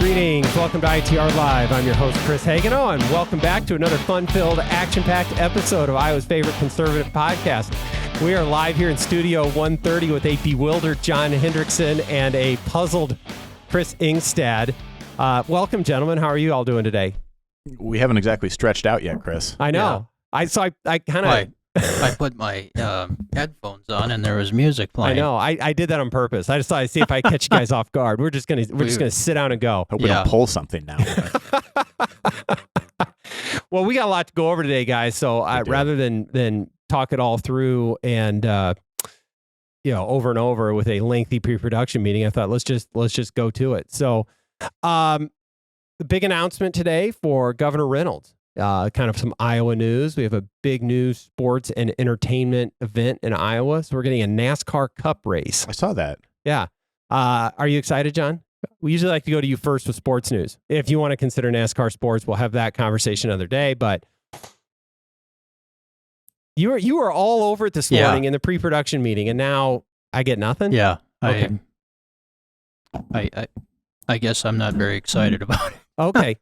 Greetings. Welcome to ITR Live. I'm your host, Chris Hagano, and welcome back to another fun-filled, action-packed episode of Iowa's favorite conservative podcast. We are live here in Studio 130 with a bewildered John Hendrickson and a puzzled Chris Ingstad. Welcome, gentlemen. How are you all doing today? We haven't exactly stretched out yet, Chris. I know. Yeah. I kind of... I put my headphones on and there was music playing. I know. I did that on purpose. I just thought I'd see if I catch you guys off guard. We're just gonna sit down and go. Hope we don't pull something now. Well, we got a lot to go over today, guys. So rather than talk it all through and over and over with a lengthy pre-production meeting, I thought let's just go to it. So, the big announcement today for Governor Reynolds. Kind of some Iowa news. We have a big new sports and entertainment event in Iowa. So we're getting a NASCAR Cup race. I saw that. Yeah. Are you excited, John? We usually like to go to you first with sports news. If you want to consider NASCAR sports, we'll have that conversation another day. But you were all over it this morning in the pre-production meeting, and now I get nothing? Yeah. Okay. I guess I'm not very excited about it. Okay.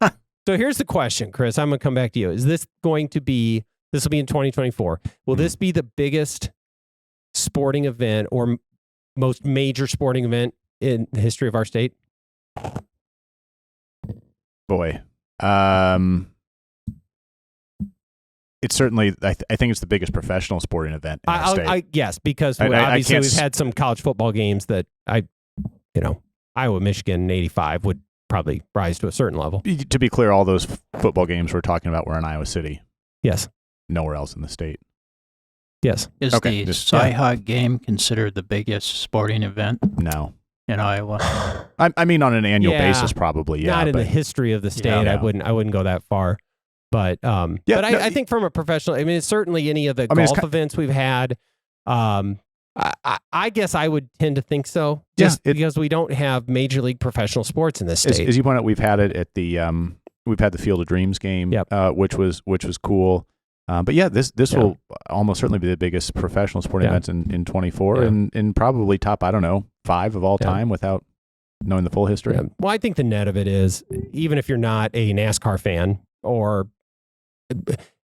So here's the question, Chris. I'm going to come back to you. Is this going to be, this will be in 2024, will this be the biggest sporting event or most major sporting event in the history of our state? Boy. It's certainly, I think it's the biggest professional sporting event in our state. Yes, because obviously we've had some college football games that Iowa, Michigan in 85 would probably rise to a certain level. To be clear, all those football games we're talking about were in Iowa City. Yes. Nowhere else in the state. Yes. Is the Cy-Hog game considered the biggest sporting event? No. In Iowa? I mean, on an annual basis, probably, yeah. Not in the history of the state. Yeah. I wouldn't go that far. But I think from a professional, I mean, it's certainly any of the golf events we've had. I guess I would tend to think so, because we don't have major league professional sports in this state. As you point out, we've had it at the we've had the Field of Dreams game, which was cool. But this will almost certainly be the biggest professional sporting event in 24, and probably top 5 of all time without knowing the full history. Yeah. Well, I think the net of it is, even if you're not a NASCAR fan, or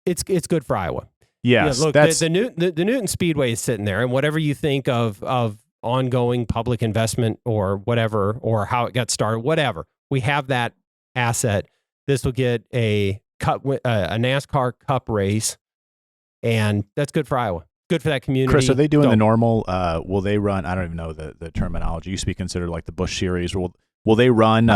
it's good for Iowa. Yes, look, the Newton Speedway is sitting there, and whatever you think of ongoing public investment or whatever, or how it got started, whatever, we have that asset. This will get a NASCAR Cup race, and that's good for Iowa. Good for that community. Chris, are they doing the normal? Will they run? I don't even know the terminology. It used to be considered like the Busch Series. Will they run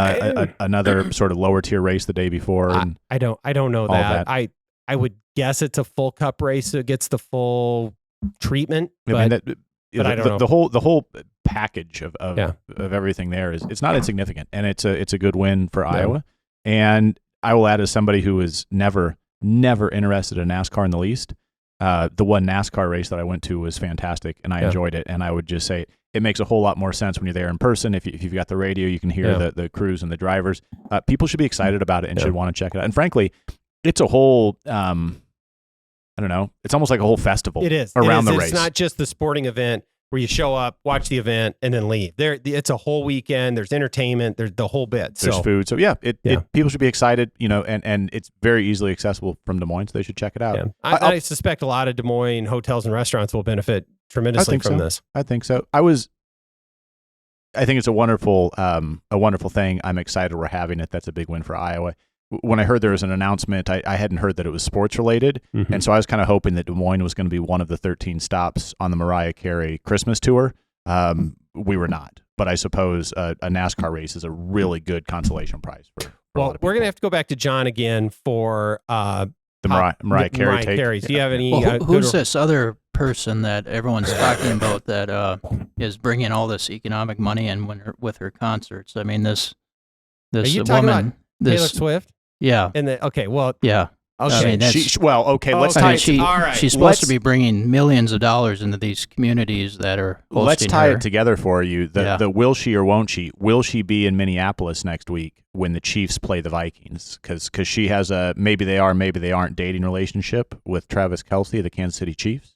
another sort of lower tier race the day before? I don't know that. I would guess it's a full Cup race, so it gets the full treatment. But I don't know. The whole package of everything there it's not insignificant, and it's a good win for Iowa. And I will add, as somebody who was never interested in NASCAR in the least, the one NASCAR race that I went to was fantastic, and I enjoyed it. And I would just say it makes a whole lot more sense when you're there in person. If you've got the radio, you can hear the crews and the drivers. People should be excited about it and should want to check it out. And frankly, it's a whole, I don't know, it's almost like a whole festival. It is. Around the race. It's not just the sporting event where you show up, watch the event, and then leave. It's a whole weekend. There's entertainment. There's the whole bit. There's food. So people should be excited, and it's very easily accessible from Des Moines, so they should check it out. Yeah. I suspect a lot of Des Moines hotels and restaurants will benefit tremendously from this. I think so. I think it's a wonderful thing. I'm excited we're having it. That's a big win for Iowa. When I heard there was an announcement, I hadn't heard that it was sports related. Mm-hmm. And so I was kind of hoping that Des Moines was going to be one of the 13 stops on the Mariah Carey Christmas tour. We were not, but I suppose a NASCAR race is a really good consolation prize for well, we're going to have to go back to John again for the Mariah Carey take. Carey. Do you have any? Who's this other person that everyone's talking about that is bringing all this economic money in with her concerts? I mean, this Are you talking about Taylor Swift? Yeah. And Okay. Yeah. Okay. I mean, let's tie it. All right. She's supposed to be bringing millions of dollars into these communities that are hosting Let's tie her. it together for you. The will she or won't she? Will she be in Minneapolis next week when the Chiefs play the Vikings? Because she has a maybe they are, maybe they aren't dating relationship with Travis Kelce of the Kansas City Chiefs.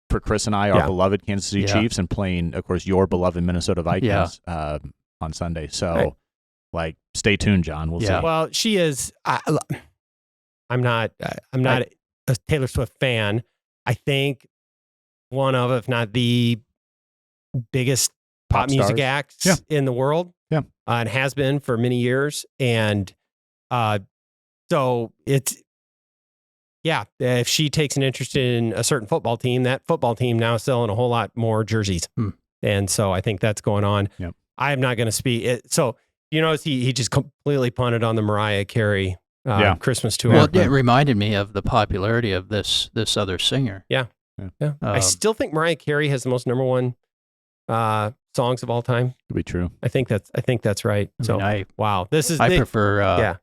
For Chris and I, our beloved Kansas City Chiefs, and playing, of course, your beloved Minnesota Vikings on Sunday. So. Right. Like, stay tuned, John. We'll see. Well, she is. I'm not a Taylor Swift fan. I think one of, if not the biggest pop music stars. acts in the world. Yeah. And has been for many years. And so it's, if she takes an interest in a certain football team, that football team now is selling a whole lot more jerseys. And so I think that's going on. Yep. I am not going to speak. So, you notice he just completely punted on the Mariah Carey Christmas tour. Well, it reminded me of the popularity of this other singer. Yeah. I still think Mariah Carey has the most number one songs of all time. Could be true. I think that's right. Wow, this is. I prefer.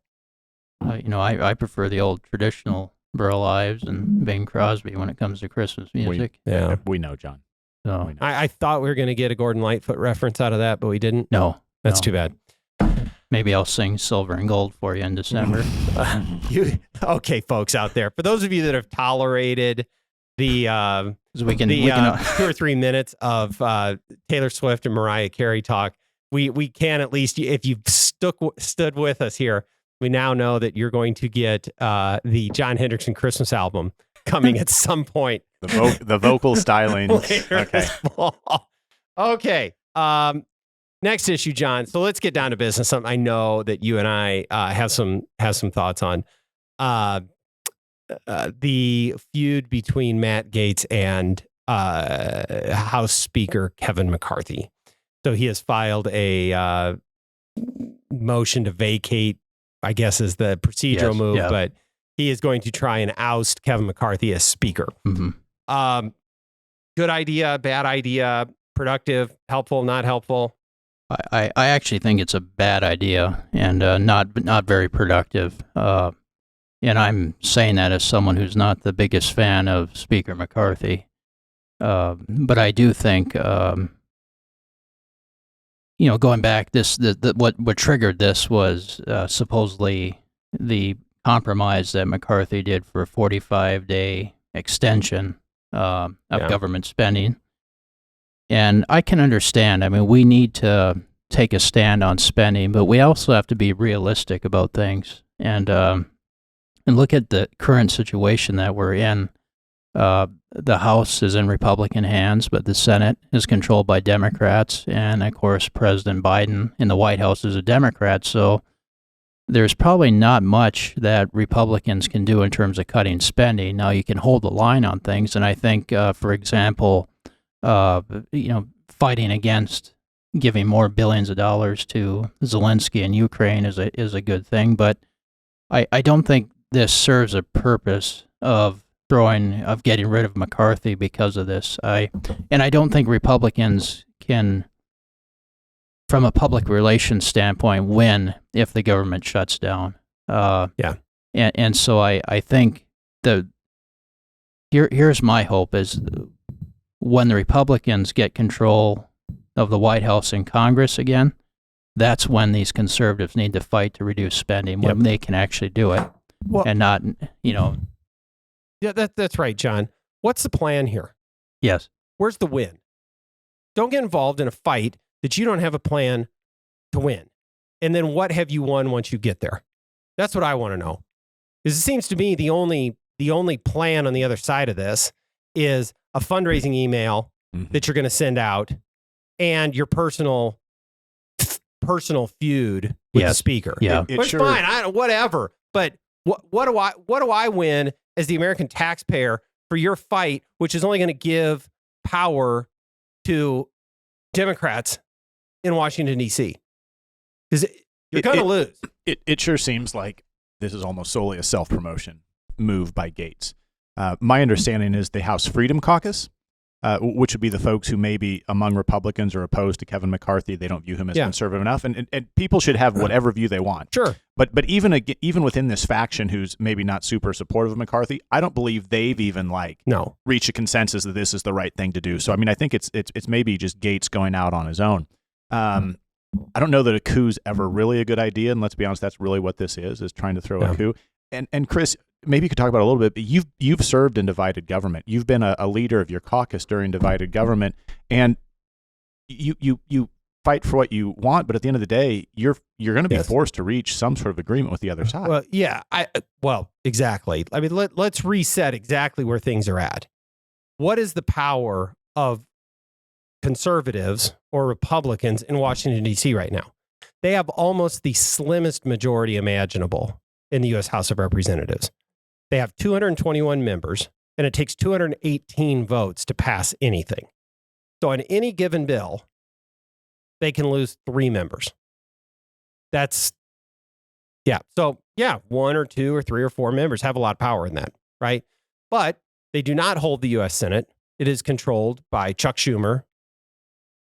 I prefer the old traditional Burl Ives and Bing Crosby when it comes to Christmas music. We know, John. So I thought we were going to get a Gordon Lightfoot reference out of that, but we didn't. No, that's too bad. Maybe I'll sing Silver and Gold for you in December. Okay, folks out there, for those of you that have tolerated the 2 or 3 minutes of Taylor Swift and Mariah Carey talk, we can at least, if you've stood with us here, we now know that you're going to get the John Hendrickson Christmas album coming at some point. The vocal styling. Okay. Next issue, John. So let's get down to business. Something I know that you and I have some thoughts on. The feud between Matt Gaetz and House Speaker Kevin McCarthy. So he has filed a motion to vacate, I guess is the procedural move, but he is going to try and oust Kevin McCarthy as Speaker. Mm-hmm. Good idea, bad idea, productive, helpful, not helpful? I actually think it's a bad idea and not very productive. And I'm saying that as someone who's not the biggest fan of Speaker McCarthy. But I do think, going back, what triggered this was supposedly the compromise that McCarthy did for a 45-day extension of government spending. And I can understand. I mean, we need to take a stand on spending, but we also have to be realistic about things and look at the current situation that we're in. The House is in Republican hands, but the Senate is controlled by Democrats, and of course, President Biden in the White House is a Democrat. So there's probably not much that Republicans can do in terms of cutting spending. Now, you can hold the line on things, and I think, for example, fighting against giving more billions of dollars to Zelensky and Ukraine is a good thing, but I don't think this serves a purpose of getting rid of McCarthy because of this. I don't think Republicans can, from a public relations standpoint, win if the government shuts down. And so I think here's my hope is when the Republicans get control of the White House and Congress again, that's when these conservatives need to fight to reduce spending, when they can actually do it, and not, Yeah, that's right, John. What's the plan here? Yes. Where's the win? Don't get involved in a fight that you don't have a plan to win. And then what have you won once you get there? That's what I want to know. Because it seems to me the only plan on the other side of this is a fundraising email that you're going to send out and your personal feud with the speaker. Yeah. It's fine. Whatever. But what do I win as the American taxpayer for your fight, which is only going to give power to Democrats in Washington, D.C.? Because you're going to lose. It sure seems like this is almost solely a self-promotion move by Gaetz. My understanding is the House Freedom Caucus, which would be the folks who maybe among Republicans are opposed to Kevin McCarthy. They don't view him as conservative enough, and people should have whatever view they want. Sure. But even within this faction who's maybe not super supportive of McCarthy, I don't believe they've even reached a consensus that this is the right thing to do. So I mean, I think it's maybe just Gaetz going out on his own. I don't know that a coup's ever really a good idea, and let's be honest, that's really what this is trying to throw a coup. And Chris, maybe you could talk about it a little bit, but you've served in divided government. You've been a leader of your caucus during divided government, and you fight for what you want, but at the end of the day, you're going to be forced to reach some sort of agreement with the other side. Well, yeah, exactly. I mean, let's reset exactly where things are at. What is the power of conservatives or Republicans in Washington, D.C. right now? They have almost the slimmest majority imaginable in the U.S. House of Representatives. They have 221 members, and it takes 218 votes to pass anything. So on any given bill, they can lose 3 members. That's, So, one or two or 3 or 4 members have a lot of power in that, right? But they do not hold the U.S. Senate. It is controlled by Chuck Schumer,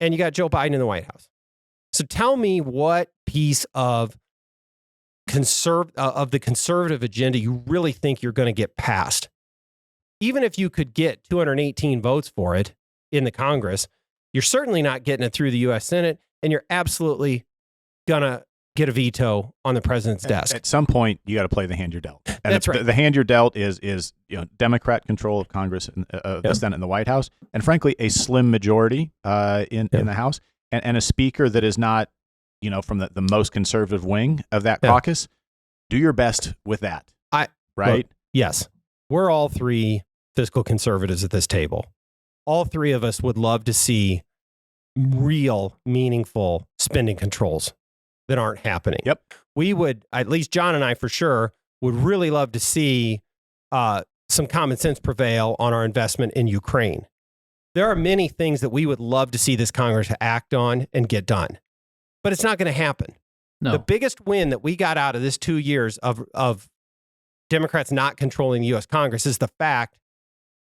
and you got Joe Biden in the White House. So tell me what piece of the conservative agenda you really think you're going to get passed. Even if you could get 218 votes for it in the Congress, you're certainly not getting it through the U.S. Senate, and you're absolutely going to get a veto on the president's desk. At some point, you got to play the hand you're dealt. And That's right. The hand you're dealt is Democrat control of Congress, the Senate, and the White House, and frankly, a slim majority in the House, and a speaker that is not, from the most conservative wing of that caucus. Do your best with that. Right? Look, yes. We're all 3 fiscal conservatives at this table. All 3 of us would love to see real, meaningful spending controls that aren't happening. Yep. We would, at least John and I for sure, would really love to see some common sense prevail on our investment in Ukraine. There are many things that we would love to see this Congress act on and get done, but it's not going to happen. No. The biggest win that we got out of this 2 years of Democrats not controlling the U.S. Congress is the fact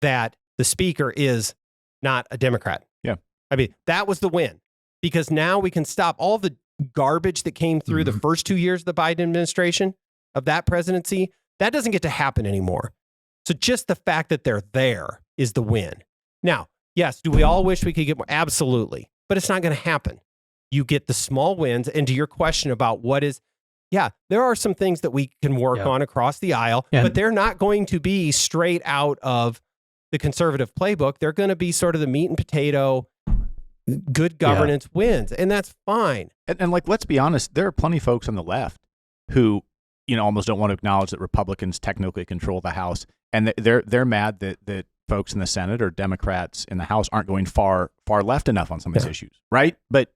that the speaker is not a Democrat. Yeah. I mean, that was the win, because now we can stop all the garbage that came through the first 2 years of the Biden administration, of that presidency. That doesn't get to happen anymore. So just the fact that they're there is the win. Now, yes, do we all wish we could get more? Absolutely. But it's not going to happen. You get the small wins. And to your question about what is, there are some things that we can work on across the aisle, but they're not going to be straight out of the conservative playbook. They're going to be sort of the meat and potato, good governance wins. And that's fine. And let's be honest, there are plenty of folks on the left who, almost don't want to acknowledge that Republicans technically control the House. And they're mad that folks in the Senate or Democrats in the House aren't going far left enough on some of these issues, right? But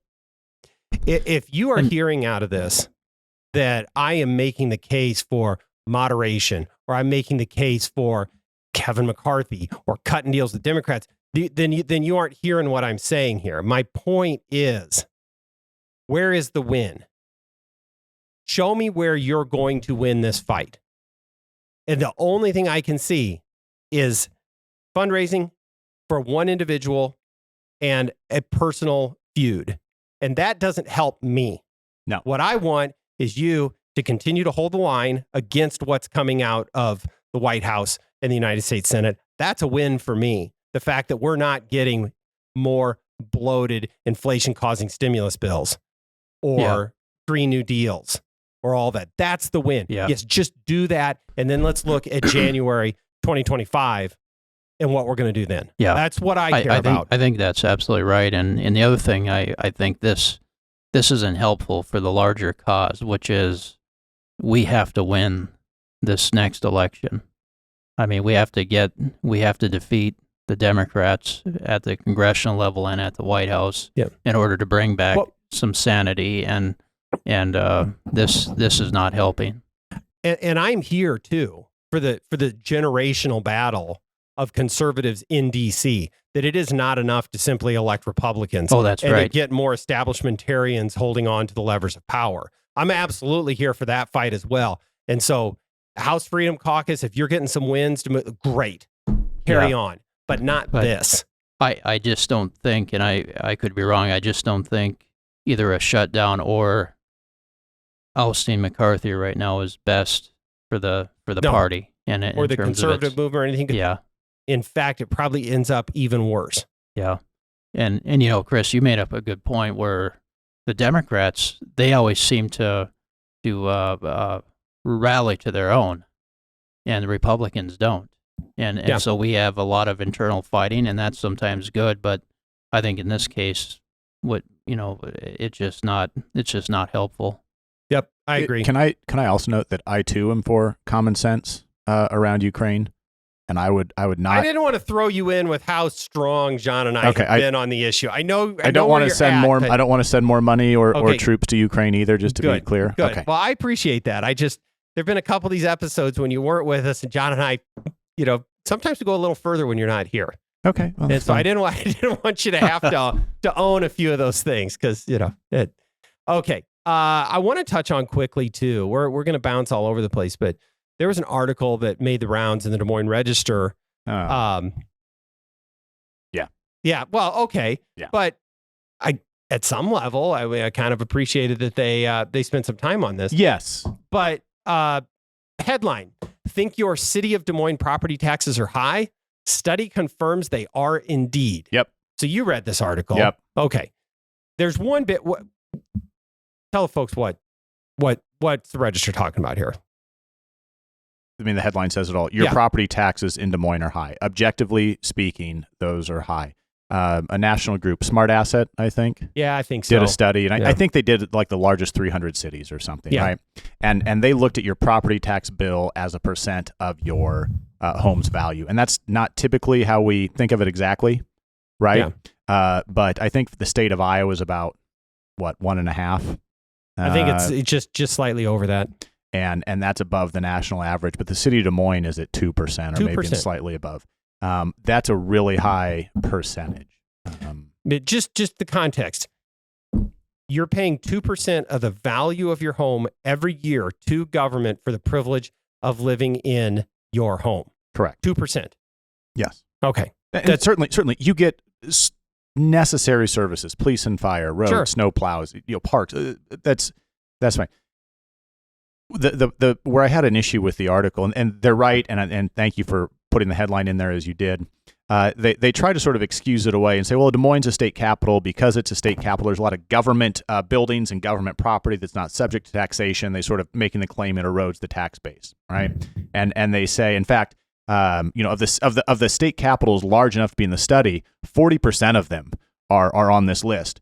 if you are hearing out of this that I am making the case for moderation, or I'm making the case for Kevin McCarthy or cutting deals with Democrats, then you aren't hearing what I'm saying here. My point is, where is the win? Show me where you're going to win this fight. And the only thing I can see is fundraising for one individual and a personal feud. And that doesn't help me. No. What I want is you to continue to hold the line against what's coming out of the White House and the United States Senate. That's a win for me. The fact that we're not getting more bloated inflation-causing stimulus bills or 3 new deals or all that. That's the win. Yeah. Yes, just do that. And then let's look at January 2025 and what we're going to do then. Yeah. That's what I care about. I think that's absolutely right. And the other thing, I think this isn't helpful for the larger cause, which is we have to win this next election. I mean, we have to defeat the Democrats at the congressional level and at the White House in order to bring back some sanity. And this is not helping. And I'm here too for the generational battle of conservatives in D.C., that it is not enough to simply elect Republicans. Oh, that's right. And to get more establishmentarians holding on to the levers of power. I'm absolutely here for that fight as well. And so House Freedom Caucus, if you're getting some wins, great. Carry on. But not this. I just don't think, and I could be wrong, I just don't think either a shutdown or ousting McCarthy right now is best for the party. Or the conservative movement or anything. Yeah. In fact, it probably ends up even worse. Yeah. And Chris, you made up a good point where the Democrats, they always seem to rally to their own, and the Republicans don't. And so we have a lot of internal fighting, and that's sometimes good. But I think in this case, what it's just not helpful. Yep, I agree. Can I also note that I too am for common sense around Ukraine, and I would not. I didn't want to throw you in with how strong John and I have been on the issue. I don't want to send more. I don't want to send more money or troops to Ukraine either. Just to be clear. Good. Okay. Well, I appreciate that. There've been a couple of these episodes when you weren't with us, and John and I, sometimes we go a little further when you're not here. Okay. Well, and so I didn't want you to have to own a few of those things because it. Okay. I want to touch on quickly too. We're going to bounce all over the place, but there was an article that made the rounds in the Des Moines Register. Yeah. Yeah. Well, okay. Yeah. But at some level, I kind of appreciated that they spent some time on this. Yes. But headline: Think your city of Des Moines property taxes are high? Study confirms they are indeed. Yep. So you read this article. Yep. Okay. There's one bit. Tell folks what's the Register talking about here. I mean, the headline says it all. Your property taxes in Des Moines are high. Objectively speaking, those are high. A national group, Smart Asset, I think. Yeah, I think so. Did a study, and I think they did like the largest 300 cities or something, right? And they looked at your property tax bill as a percent of your home's value, and that's not typically how we think of it exactly, right? Yeah. But I think the state of Iowa is about 1.5. I think it's just slightly over that. And that's above the national average, but the city of Des Moines is at 2% or maybe slightly above. That's a really high percentage. Just the context. You're paying 2% of the value of your home every year to government for the privilege of living in your home. Correct. 2%. Yes. Okay. And certainly you get necessary services, police and fire, roads, snow plows, parks. That's fine. The where I had an issue with the article, and they're right, and thank you for putting the headline in there as you did. They try to sort of excuse it away and say, well, Des Moines is a state capital. Because it's a state capital, there's a lot of government buildings and government property that's not subject to taxation. They sort of making the claim it erodes the tax base, right? And they say, in fact, of the state capitals large enough to be in the study, 40% of them are on this list.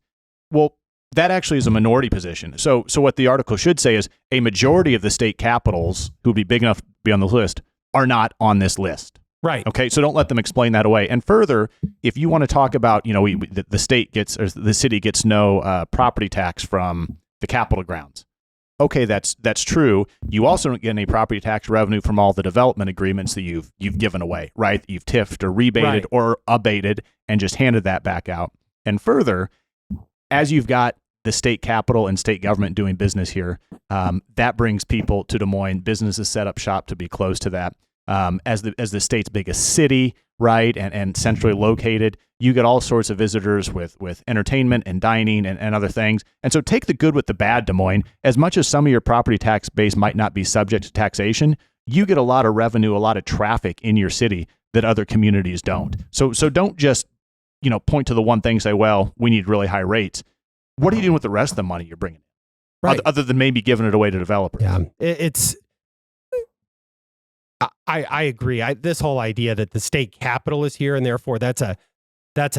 Well, that actually is a minority position. So what the article should say is a majority of the state capitals who would be big enough to be on the list are not on this list. Right. Okay. So don't let them explain that away. And further, if you want to talk about, the state gets or the city gets no property tax from the Capitol grounds. Okay, that's true. You also don't get any property tax revenue from all the development agreements that you've given away, right? You've tiffed or rebated or abated and just handed that back out. And further, as you've got the state capital and state government doing business here, that brings people to Des Moines. Businesses set up shop to be close to that. As the state's biggest city, right, and centrally located, you get all sorts of visitors with entertainment and dining and other things. And so take the good with the bad, Des Moines. As much as some of your property tax base might not be subject to taxation, you get a lot of revenue, a lot of traffic in your city that other communities don't. So don't just point to the one thing and say, well, we need really high rates. What are you doing with the rest of the money you're bringing in? Right. Other than maybe giving it away to developers? Yeah, I agree. This whole idea that the state capital is here and therefore that's a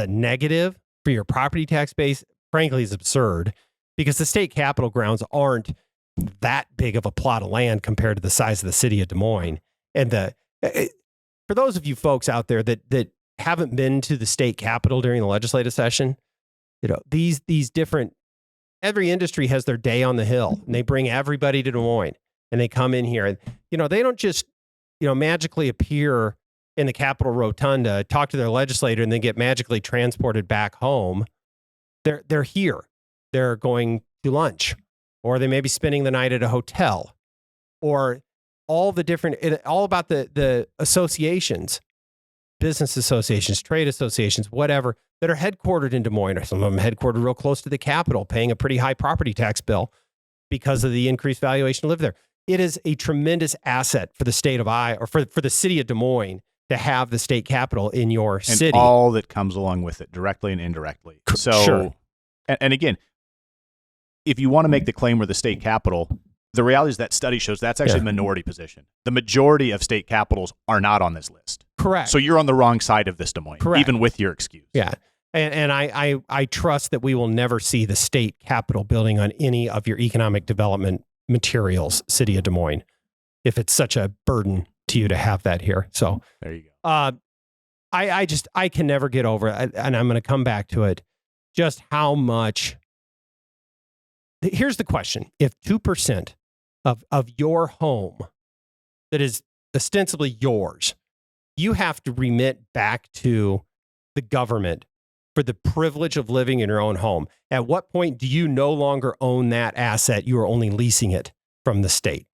negative for your property tax base, frankly, is absurd because the state capitol grounds aren't that big of a plot of land compared to the size of the city of Des Moines. And for those of you folks out there that haven't been to the state capitol during the legislative session, these different, every industry has their day on the Hill and they bring everybody to Des Moines and they come in here and, they don't just, magically appear in the Capitol Rotunda, talk to their legislator and then get magically transported back home. They're here. They're going to lunch or they may be spending the night at a hotel or all about the associations, business associations, trade associations, whatever, that are headquartered in Des Moines, or some of them headquartered real close to the Capitol, paying a pretty high property tax bill because of the increased valuation to live there. It is a tremendous asset for the state of Iowa, or for the city of Des Moines, to have the state capitol in your city. And all that comes along with it, directly and indirectly. So, sure. And again, if you want to make the claim we're the state capital, the reality is that study shows that's actually a minority position. The majority of state capitals are not on this list. Correct. So you're on the wrong side of this, Des Moines, Correct. even with your excuse. Yeah. And I trust that we will never see the state capitol building on any of your economic development materials, City of Des Moines, if it's such a burden to you to have that here. So there you go. I can never get over it, and I'm going to come back to it. Just how much. Here's the question: if 2% of your home that is ostensibly yours, you have to remit back to the government for the privilege of living in your own home. At what point do you no longer own that asset? You are only leasing it from the state.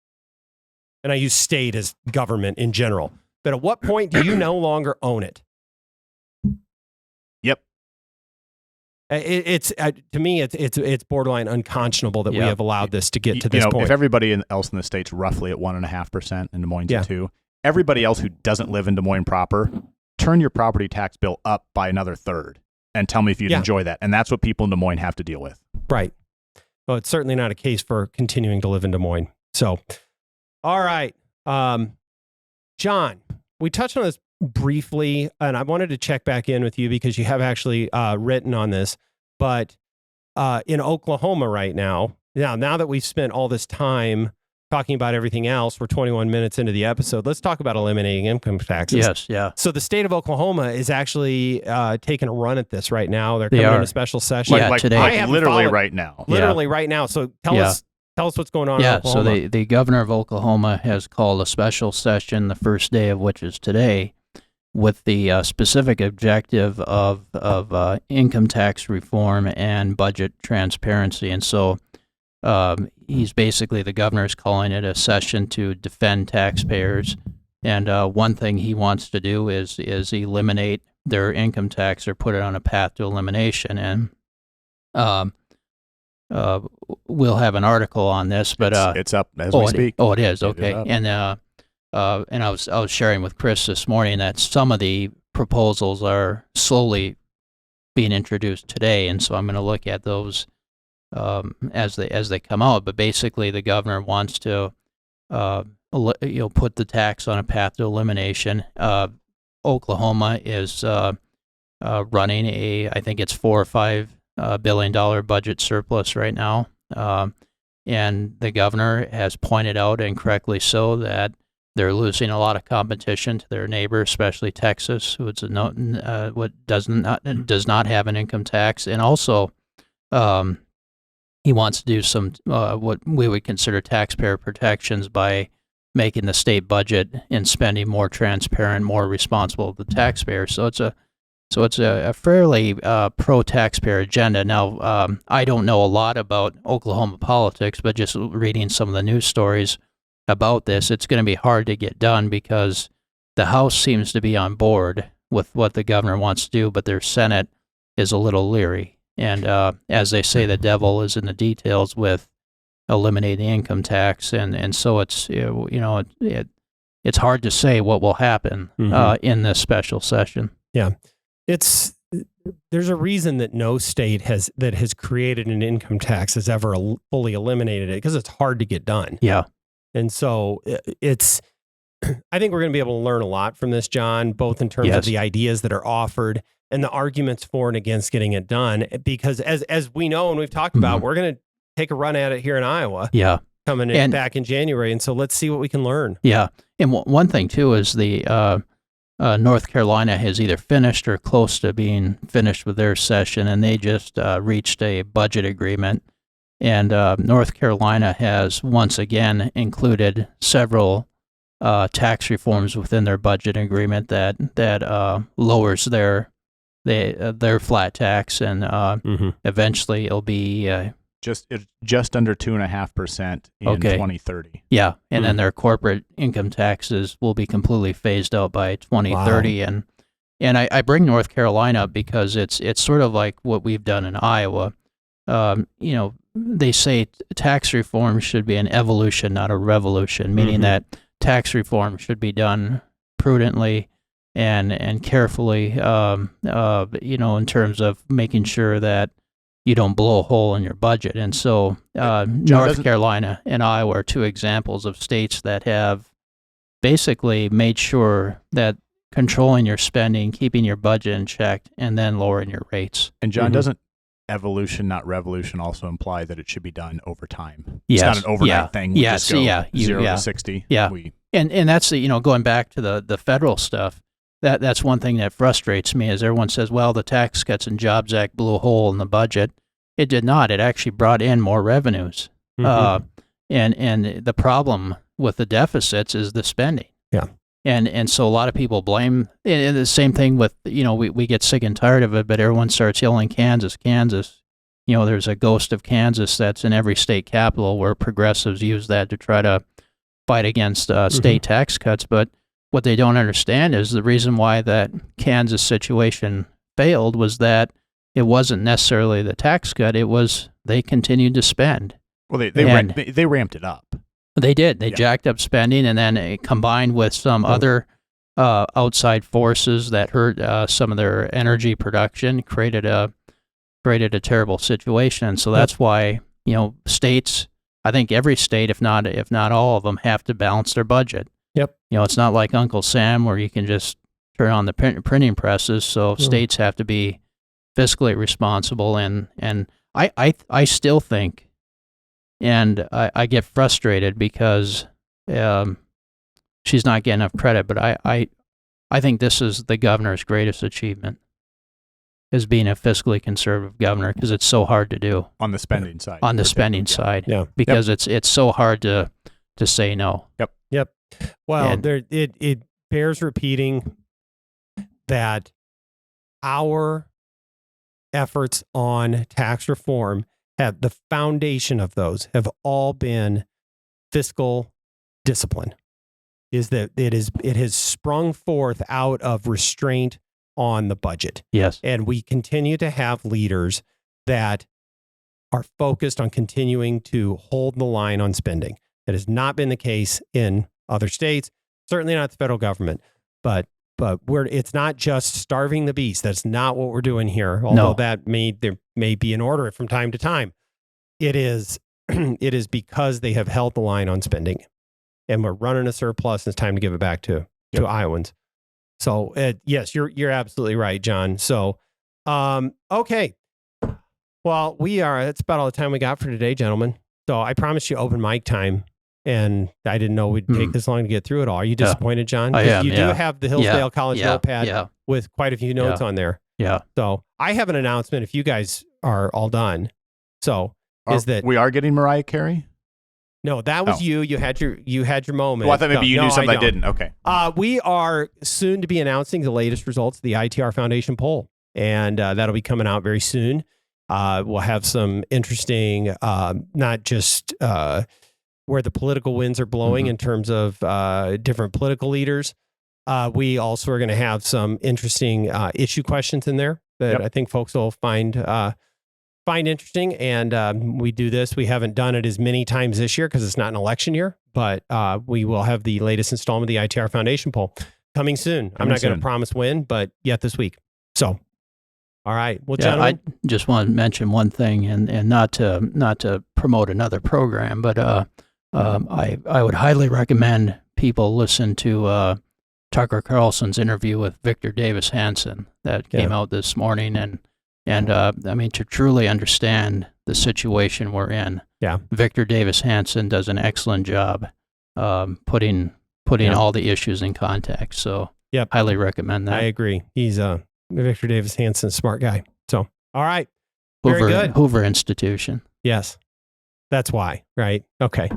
And I use state as government in general. But at what point do you no longer own it? Yep. It's to me, it's borderline unconscionable that we have allowed this to get to this point. If everybody else in the state's roughly at 1.5%, and Des Moines at 2%, everybody else who doesn't live in Des Moines proper, turn your property tax bill up by another third and tell me if you'd enjoy that. And that's what people in Des Moines have to deal with. Right. Well, it's certainly not a case for continuing to live in Des Moines. So, all right. John, we touched on this briefly, and I wanted to check back in with you because you have actually written on this. But in Oklahoma right now that we've spent all this time talking about everything else, we're 21 minutes into the episode. Let's talk about eliminating income taxes. Yes, yeah. So the state of Oklahoma is actually taking a run at this right now. They're coming into special session. Today. Literally right now. Literally right now. So tell us what's going on in Oklahoma. So the governor of Oklahoma has called a special session, the first day of which is today, with the specific objective of income tax reform and budget transparency. And so the governor is calling it a session to defend taxpayers. And one thing he wants to do is eliminate their income tax or put it on a path to elimination. And we'll have an article on this, but it's up as we speak. It is, okay. And I was sharing with Chris this morning that some of the proposals are slowly being introduced today, and so I'm going to look at those as they come out. But basically, the governor wants to put the tax on a path to elimination. Oklahoma is running I think it's $4 or $5 billion budget surplus right now, and the governor has pointed out, and correctly so, that they're losing a lot of competition to their neighbor, especially Texas, who does not have an income tax, and also he wants to do some what we would consider taxpayer protections by making the state budget and spending more transparent, more responsible to the taxpayer. So it's a fairly pro-taxpayer agenda. Now, I don't know a lot about Oklahoma politics, but just reading some of the news stories about this, it's going to be hard to get done because the House seems to be on board with what the governor wants to do, but their Senate is a little leery. And as they say, the devil is in the details with eliminating the income tax, and so it's it's hard to say what will happen in this special session. Yeah, there's a reason that no state has created an income tax has ever fully eliminated it, because it's hard to get done. Yeah. And so I think we're going to be able to learn a lot from this, John, both in terms of the ideas that are offered and the arguments for and against getting it done. Because as we know, and we've talked about, we're going to take a run at it here in Iowa. Yeah. Coming in back in January. And so let's see what we can learn. Yeah. And one thing, too, is the North Carolina has either finished or close to being finished with their session, and they just reached a budget agreement. And North Carolina has once again included several tax reforms within their budget agreement that lowers their flat tax, and eventually it'll be just under 2.5% in 2030. Yeah, and then their corporate income taxes will be completely phased out by 2030. Wow. And I bring North Carolina up because it's sort of like what we've done in Iowa. They say tax reform should be an evolution, not a revolution, meaning that tax reform should be done prudently and carefully, in terms of making sure that you don't blow a hole in your budget. And so North Carolina and Iowa are two examples of states that have basically made sure that controlling your spending, keeping your budget in check, and then lowering your rates. And John, doesn't evolution, not revolution, also imply that it should be done over time? Yes. It's not an overnight thing. We just go 0 to 60. Yeah. And that's, going back to the federal stuff, that's one thing that frustrates me is everyone says, well, the Tax Cuts and Jobs Act blew a hole in the budget. It did not. It actually brought in more revenues. And the problem with the deficits is the spending. Yeah. And so a lot of people blame, and the same thing with, we get sick and tired of it, but everyone starts yelling, Kansas, Kansas. There's a ghost of Kansas that's in every state capital where progressives use that to try to fight against state tax cuts. But what they don't understand is the reason why that Kansas situation failed was that it wasn't necessarily the tax cut. It was they continued to spend. Well, they ramped it up. They did. They jacked up spending, and then it combined with some other outside forces that hurt some of their energy production, created a terrible situation. So that's why states. I think every state, if not all of them, have to balance their budget. Yep. It's not like Uncle Sam where you can just turn on the printing presses. So states have to be fiscally responsible, and I still think. And I get frustrated because she's not getting enough credit, but I think this is the governor's greatest achievement, is being a fiscally conservative governor, because it's so hard to do. On the spending side. On the spending side. Yeah. Because it's so hard to say no. Yep. Well, it bears repeating that our efforts on tax reform have the foundation of those have all been fiscal discipline. Is that it has sprung forth out of restraint on the budget. Yes. And we continue to have leaders that are focused on continuing to hold the line on spending. That has not been the case in other states, certainly not the federal government, but it's not just starving the beast. That's not what we're doing here. Although there may be an order from time to time. It is because they have held the line on spending, and we're running a surplus. And it's time to give it back to Iowans. So yes, you're absolutely right, John. So okay, well that's about all the time we got for today, gentlemen. So I promised you open mic time, and I didn't know we'd take this long to get through it all. Are you disappointed, John? I am. You do have the Hillsdale College notepad with quite a few notes on there. Yeah. So I have an announcement if you guys are all done. So we are getting Mariah Carey? No, that was you. You had your moment. Well, I thought maybe you knew something I didn't. Okay. We are soon to be announcing the latest results of the ITR Foundation poll, and that'll be coming out very soon. We'll have some interesting, not just where the political winds are blowing in terms of different political leaders. We also are going to have some interesting issue questions in there that I think folks will find interesting. And we do this. We haven't done it as many times this year because it's not an election year, but we will have the latest installment of the ITR Foundation poll coming soon. I'm not going to promise when, but yet this week. So, all right. Well, gentlemen, I just want to mention one thing, and not to promote another program, but I would highly recommend people listen to Tucker Carlson's interview with Victor Davis Hanson that came out this morning, and I mean, to truly understand the situation we're in, Victor Davis Hanson does an excellent job putting all the issues in context. So, highly recommend that. I agree. He's Victor Davis Hanson, smart guy. So, all right, very good. Hoover Institution. Yes, that's why. Right. Okay.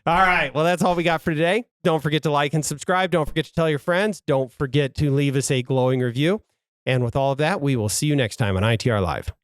All right. Well, that's all we got for today. Don't forget to like and subscribe. Don't forget to tell your friends. Don't forget to leave us a glowing review. And with all of that, we will see you next time on ITR Live.